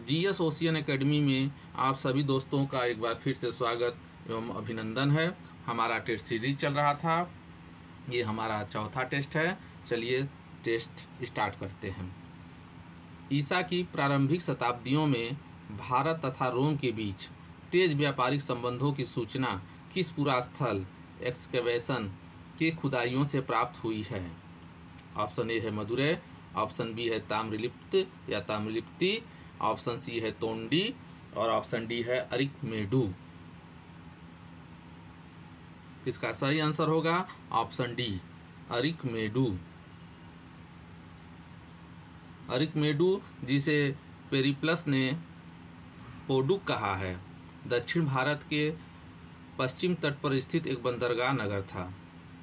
GS ocean academy में आप सभी दोस्तों का एक बार फिर से स्वागत एवं अभिनंदन है। हमारा टेस्ट सीरीज चल रहा था, ये हमारा चौथा टेस्ट है। चलिए टेस्ट स्टार्ट करते हैं। ईसा की प्रारंभिक शताब्दियों में भारत तथा रोम के बीच तेज व्यापारिक संबंधों की सूचना किस पुरास्थल एक्सकेवेशन के खुदाइयों से प्राप्त हुई है? ऑप्शन ए है मदुरै, ऑप्शन बी है ताम्रलिप्त या ताम्रलिप्ति, ऑप्शन सी है तोंडी और ऑप्शन डी है अरिकमेडु। इसका सही आंसर होगा ऑप्शन डी अरिकमेडु। अरिकमेडु जिसे पेरिप्लस ने पोडुक कहा है, दक्षिण भारत के पश्चिम तट पर स्थित एक बंदरगाह नगर था,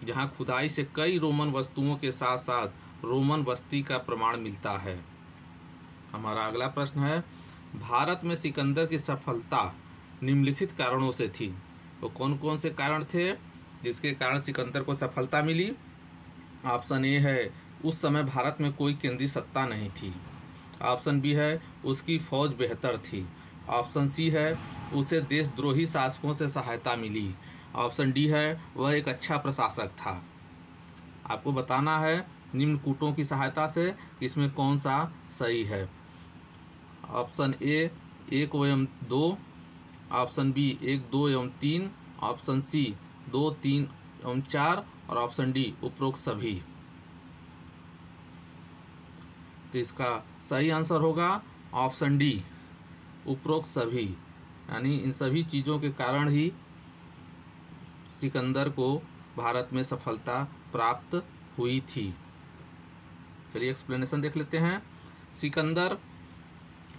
जहां खुदाई से कई रोमन वस्तुओं के साथ साथ रोमन बस्ती का प्रमाण मिलता है। हमारा अगला प्रश्न है, भारत में सिकंदर की सफलता निम्नलिखित कारणों से थी। वो कौन कौन से कारण थे जिसके कारण सिकंदर को सफलता मिली? ऑप्शन ए है उस समय भारत में कोई केंद्रीय सत्ता नहीं थी। ऑप्शन बी है उसकी फौज बेहतर थी। ऑप्शन सी है उसे देशद्रोही शासकों से सहायता मिली। ऑप्शन डी है वह एक अच्छा प्रशासक था। आपको बताना है निम्न कूटों की सहायता से इसमें कौन सा सही है। ऑप्शन ए 1 एवं 2, ऑप्शन बी 1, 2 एवं 3, ऑप्शन सी 2, 3 एवं 4 और ऑप्शन डी उपरोक्त सभी। तो इसका सही आंसर होगा ऑप्शन डी उपरोक्त सभी, यानी इन सभी चीज़ों के कारण ही सिकंदर को भारत में सफलता प्राप्त हुई थी। चलिए एक्सप्लेनेशन देख लेते हैं। सिकंदर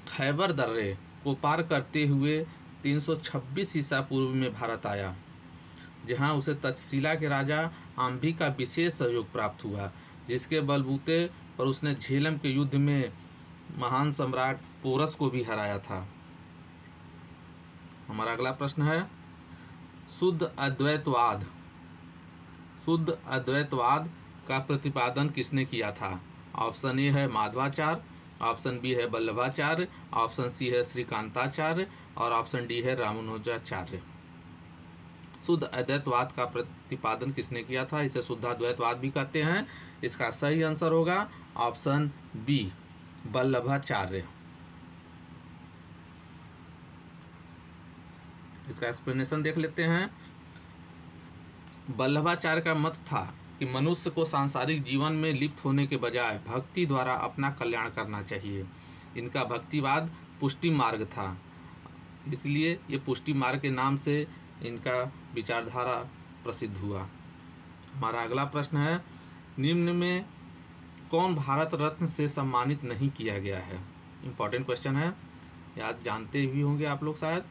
खैबर दर्रे को पार करते हुए 326 ईसा पूर्व में भारत आया, जहां उसे तक्षशिला के राजा आम्भी का विशेष सहयोग प्राप्त हुआ, जिसके बलबूते पर उसने झेलम के युद्ध में महान सम्राट पोरस को भी हराया था। हमारा अगला प्रश्न है, शुद्ध अद्वैतवाद का प्रतिपादन किसने किया था? ऑप्शन ए है माधवाचार्य, ऑप्शन बी है वल्लभाचार्य, ऑप्शन सी है श्रीकांताचार्य और ऑप्शन डी है रामानुजाचार्य। शुद्ध अद्वैतवाद का प्रतिपादन किसने किया था? इसे शुद्धाद्वैतवाद भी कहते हैं। इसका सही आंसर होगा ऑप्शन बी वल्लभाचार्य। इसका एक्सप्लेनेशन देख लेते हैं। वल्लभाचार्य का मत था कि मनुष्य को सांसारिक जीवन में लिप्त होने के बजाय भक्ति द्वारा अपना कल्याण करना चाहिए। इनका भक्तिवाद पुष्टि मार्ग था, इसलिए ये पुष्टि मार्ग के नाम से इनका विचारधारा प्रसिद्ध हुआ। हमारा अगला प्रश्न है, निम्न में कौन भारत रत्न से सम्मानित नहीं किया गया है? इम्पॉर्टेंट क्वेश्चन है, याद जानते भी होंगे आप लोग शायद।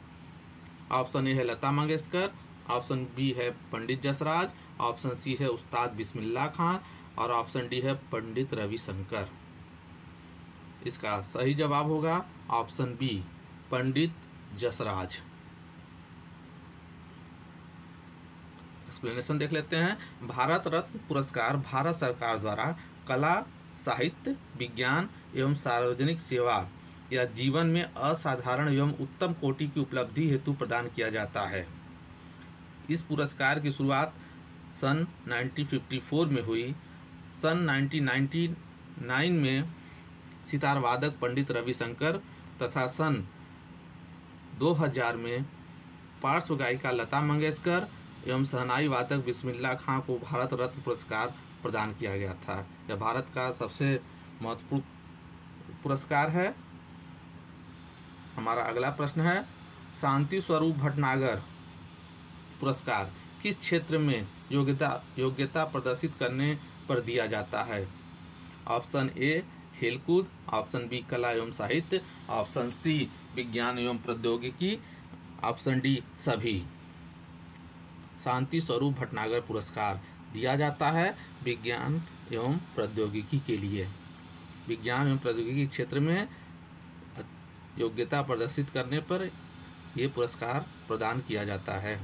ऑप्शन ए है लता मंगेशकर, ऑप्शन बी है पंडित जसराज, ऑप्शन सी है उस्ताद बिस्मिल्लाह खां और ऑप्शन डी है पंडित रविशंकर। इसका सही जवाब होगा option B Pandit Jasraj. Explanation देख लेते हैं। भारत रत्न पुरस्कार भारत सरकार द्वारा कला, साहित्य, विज्ञान एवं सार्वजनिक सेवा या जीवन में असाधारण एवं उत्तम कोटि की उपलब्धि हेतु प्रदान किया जाता है। इस पुरस्कार की शुरुआत सन 1954 में हुई। सन 1999 में सितार वादक पंडित रविशंकर तथा सन 2000 में पार्श्व गायिका लता मंगेशकर एवं शहनाई वादक बिस्मिल्लाह खां को भारत रत्न पुरस्कार प्रदान किया गया था। यह भारत का सबसे महत्वपूर्ण पुरस्कार है। हमारा अगला प्रश्न है, शांति स्वरूप भटनागर पुरस्कार किस क्षेत्र में योग्यता प्रदर्शित करने पर दिया जाता है? ऑप्शन ए खेलकूद, ऑप्शन बी कला एवं साहित्य, ऑप्शन सी विज्ञान एवं प्रौद्योगिकी, ऑप्शन डी सभी। शांति स्वरूप भटनागर पुरस्कार दिया जाता है विज्ञान एवं प्रौद्योगिकी के लिए। विज्ञान एवं प्रौद्योगिकी क्षेत्र में योग्यता प्रदर्शित करने पर यह पुरस्कार प्रदान किया जाता है।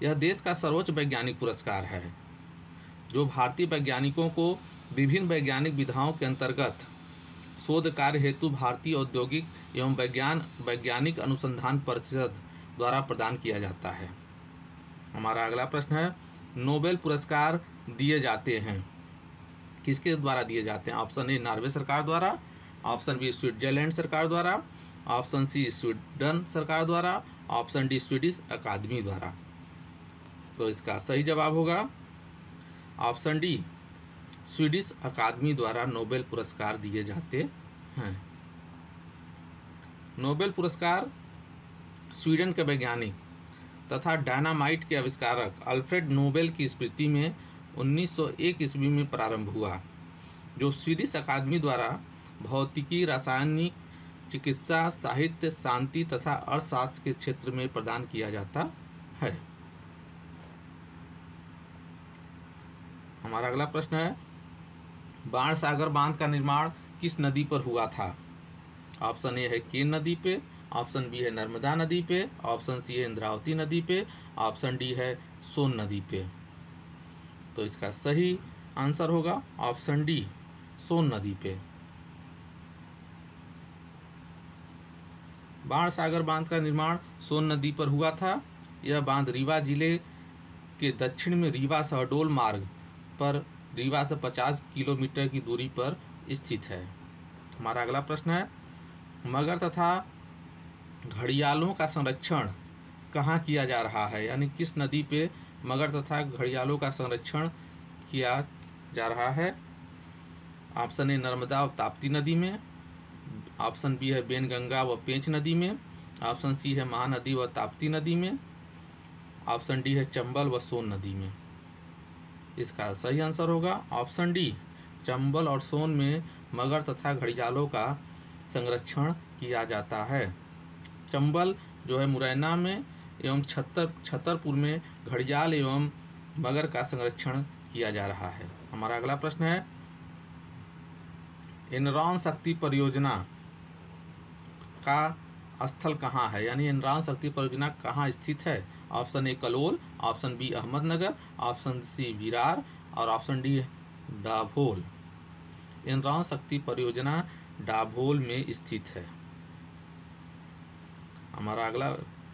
यह देश का सर्वोच्च वैज्ञानिक पुरस्कार है, जो भारतीय वैज्ञानिकों को विभिन्न वैज्ञानिक विधाओं के अंतर्गत शोध कार्य हेतु भारतीय औद्योगिक एवं वैज्ञानिक अनुसंधान परिषद द्वारा प्रदान किया जाता है। हमारा अगला प्रश्न है, नोबेल पुरस्कार दिए जाते हैं, किसके द्वारा दिए जाते हैं? ऑप्शन ए नॉर्वे सरकार द्वारा, ऑप्शन बी स्विट्जरलैंड सरकार द्वारा, ऑप्शन सी स्वीडन सरकार द्वारा, ऑप्शन डी स्वीडिश अकादमी द्वारा। तो इसका सही जवाब होगा ऑप्शन डी, स्वीडिश अकादमी द्वारा नोबेल पुरस्कार दिए जाते हैं। नोबेल पुरस्कार स्वीडन के वैज्ञानिक तथा डायनामाइट के आविष्कारक अल्फ्रेड नोबेल की स्मृति में 1901 ईस्वी में प्रारंभ हुआ, जो स्वीडिश अकादमी द्वारा भौतिकी, रासायनिक, चिकित्सा, साहित्य, शांति तथा अर्थशास्त्र के क्षेत्र में प्रदान किया जाता है। हमारा अगला प्रश्न है, बाणसागर बांध का निर्माण किस नदी पर हुआ था? ऑप्शन ए है केन नदी पे, ऑप्शन बी है नर्मदा नदी पे, ऑप्शन सी है इंद्रावती नदी पे, ऑप्शन डी है सोन नदी पे। तो इसका सही आंसर होगा ऑप्शन डी, सोन नदी पे। बाणसागर बांध का निर्माण सोन नदी पर हुआ था। यह बांध रीवा जिले के दक्षिण में रीवा शहडोल मार्ग पर रीवा से 50 किलोमीटर की दूरी पर स्थित है। हमारा अगला प्रश्न है, मगर तथा घड़ियालों का संरक्षण कहाँ किया जा रहा है? यानी किस नदी पे मगर तथा घड़ियालों का संरक्षण किया जा रहा है? ऑप्शन ए नर्मदा और ताप्ती नदी में, ऑप्शन बी है बेनगंगा व पेंच नदी में, ऑप्शन सी है महानदी व ताप्ती नदी में, ऑप्शन डी है चंबल व सोन नदी में। इसका सही आंसर होगा ऑप्शन डी, चंबल और सोन में मगर तथा घड़ियालों का संरक्षण किया जाता है। चंबल जो है मुरैना में एवं छतरपुर में घड़ियाल एवं मगर का संरक्षण किया जा रहा है। हमारा अगला प्रश्न है, एनरॉन शक्ति परियोजना का स्थल कहाँ है? यानी एनरॉन शक्ति परियोजना कहाँ स्थित है? Option A Kalol, option B Ahmednagar, option C Virar और ऑप्शन डी डाभोल। एनरॉन शक्ति परियोजना डाभोल में स्थित है।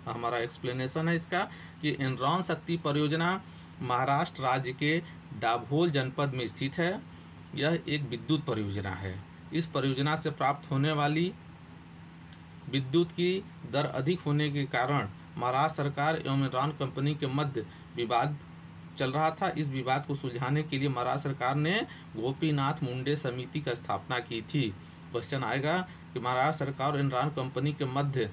हमारा एक्सप्लेनेशन है इसका कि एनरॉन शक्ति परियोजना महाराष्ट्र राज्य के डाभोल जनपद में स्थित है। यह एक विद्युत परियोजना है। इस परियोजना से प्राप्त होने वाली विद्युत की दर अधिक होने के कारण महाराष्ट्र सरकार एवं एनरॉन कंपनी के मध्य विवाद चल रहा था। इस विवाद को सुलझाने के लिए महाराष्ट्र सरकार ने गोपीनाथ मुंडे समिति का स्थापना की थी। क्वेश्चन आएगा कि महाराष्ट्र सरकार और एनरॉन कंपनी के मध्य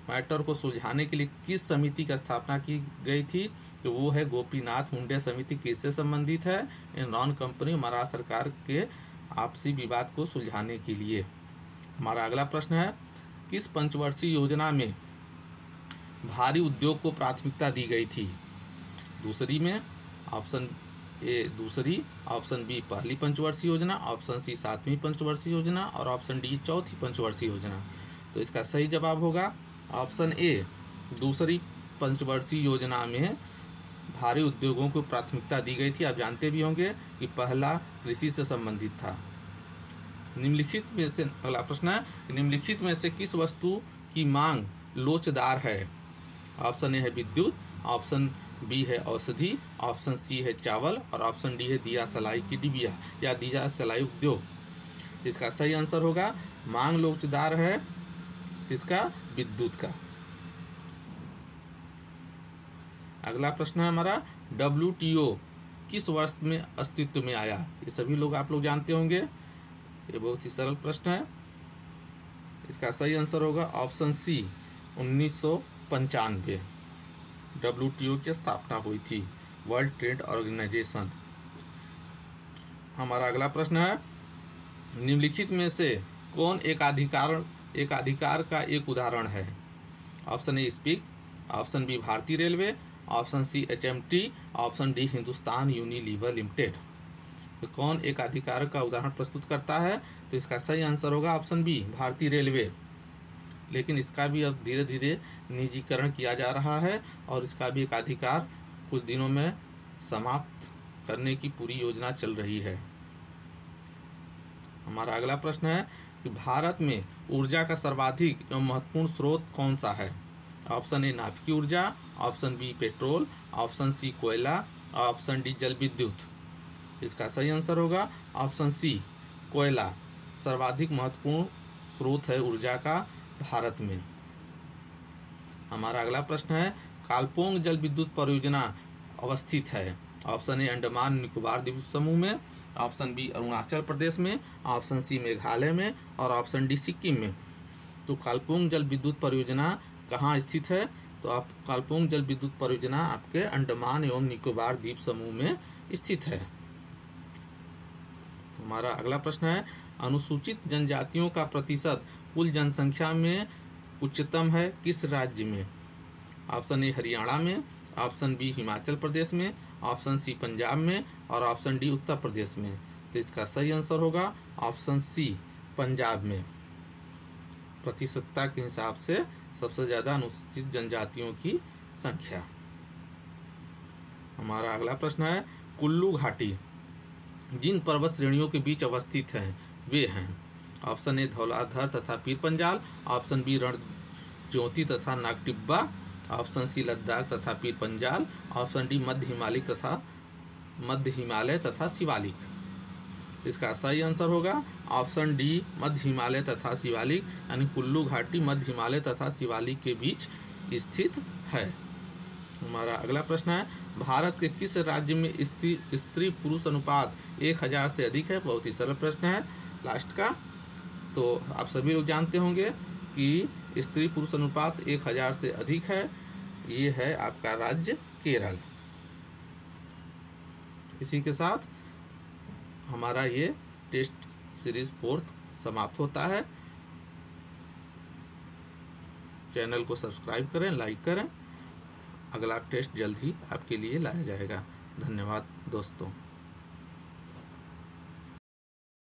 मैटर को सुलझाने के लिए किस समिति का स्थापना की गई थी? तो वो है गोपीनाथ मुंडे समिति। किससे संबंधित है? एनरॉन कंपनी महाराष्ट्र सरकार के आपसी विवाद को सुलझाने के लिए। हमारा अगला प्रश्न है, किस पंचवर्षीय योजना में भारी उद्योग को प्राथमिकता दी गई थी? दूसरी में, ऑप्शन ए दूसरी, ऑप्शन बी पहली पंचवर्षीय योजना, ऑप्शन सी सातवीं पंचवर्षीय योजना और ऑप्शन डी चौथी पंचवर्षीय योजना। तो इसका सही जवाब होगा ऑप्शन ए, दूसरी पंचवर्षीय योजना में भारी उद्योगों को प्राथमिकता दी गई थी। आप जानते भी होंगे कि पहला कृषि से संबंधित था। निम्नलिखित में से, अगला प्रश्न है, निम्नलिखित में से किस वस्तु की मांग लोचदार है? ऑप्शन ए है विद्युत, ऑप्शन बी है औषधि, ऑप्शन सी है चावल और ऑप्शन डी है दिया सलाई की डिबिया या दिया सलाई उद्योग। इसका सही आंसर होगा मांग लोचदार है इसका विद्युत का। अगला प्रश्न है हमारा, WTO किस वर्ष में अस्तित्व में आया? ये सभी लोग आप लोग जानते होंगे, ये बहुत ही सरल प्रश्न है। इसका सही आंसर होगा ऑप्शन सी, 1995 WTO की स्थापना हुई थी, वर्ल्ड ट्रेड ऑर्गेनाइजेशन। हमारा अगला प्रश्न है, निम्नलिखित में से कौन एक अधिकार का एक उदाहरण है? Option A speak, option B भारतीय railway, option C HMT, option D Hindustan Unilever limited. तो कौन एक अधिकार का उदाहरण प्रस्तुत करता है? तो इसका सही आंसर होगा ऑप्शन बी भारतीय रेलवे। लेकिन इसका भी अब धीरे धीरे निजीकरण किया जा रहा है और इसका भी एक अधिकार कुछ दिनों में समाप्त करने की पूरी योजना चल रही है। हमारा अगला प्रश्न है कि भारत में ऊर्जा का सर्वाधिक एवं महत्वपूर्ण स्रोत कौन सा है? ऑप्शन ए नाभिकीय ऊर्जा, option B petrol, option C कोयला, ऑप्शन डी जल विद्युत। इसका सही आंसर होगा ऑप्शन सी कोयला सर्वाधिक महत्वपूर्ण स्रोत है ऊर्जा का भारत में। हमारा अगला प्रश्न है कालपोंग जल विद्युत परियोजना अवस्थित है? ऑप्शन ए अंडमान निकोबार द्वीप समूह में, ऑप्शन बी अरुणाचल प्रदेश में, ऑप्शन सी मेघालय में और ऑप्शन डी सिक्किम में। तो कालपोंग जल विद्युत परियोजना कहाँ स्थित है? तो आप कालपोंग जल विद्युत परियोजना आपके अंडमान एवं निकोबार द्वीप समूह में स्थित है। हमारा अगला प्रश्न है अनुसूचित जनजातियों का प्रतिशत कुल जनसंख्या में उच्चतम है किस राज्य में? ऑप्शन ए हरियाणा में, ऑप्शन बी हिमाचल प्रदेश में, ऑप्शन सी पंजाब में और ऑप्शन डी उत्तर प्रदेश में। तो इसका सही आंसर होगा ऑप्शन सी पंजाब में। प्रतिशतता के हिसाब से सबसे ज़्यादा अनुसूचित जनजातियों की संख्या। हमारा अगला प्रश्न है कुल्लू घाटी जिन पर्वत श्रेणियों के बीच अवस्थित हैं वे हैं? ऑप्शन ए धौलाधर तथा पीर पंजाल, ऑप्शन बी रणज्योति तथा नागटिब्बा, ऑप्शन सी लद्दाख तथा पीर पंजाल, ऑप्शन डी मध्य हिमालय तथा शिवालिक। इसका सही आंसर होगा ऑप्शन डी मध्य हिमालय तथा शिवालिक, यानी कुल्लू घाटी मध्य हिमालय तथा शिवालिक के बीच स्थित है। हमारा अगला प्रश्न है भारत के किस राज्य में स्त्री पुरुष अनुपात 1000 से अधिक है? बहुत ही सरल प्रश्न है लास्ट का। तो आप सभी लोग जानते होंगे कि स्त्री पुरुष अनुपात 1000 से अधिक है। ये है आपका राज्य केरल। इसी के साथ हमारा ये टेस्ट सीरीज 4 समाप्त होता है। चैनल को सब्सक्राइब करें, लाइक करें। अगला टेस्ट जल्द ही आपके लिए लाया जाएगा। धन्यवाद दोस्तों।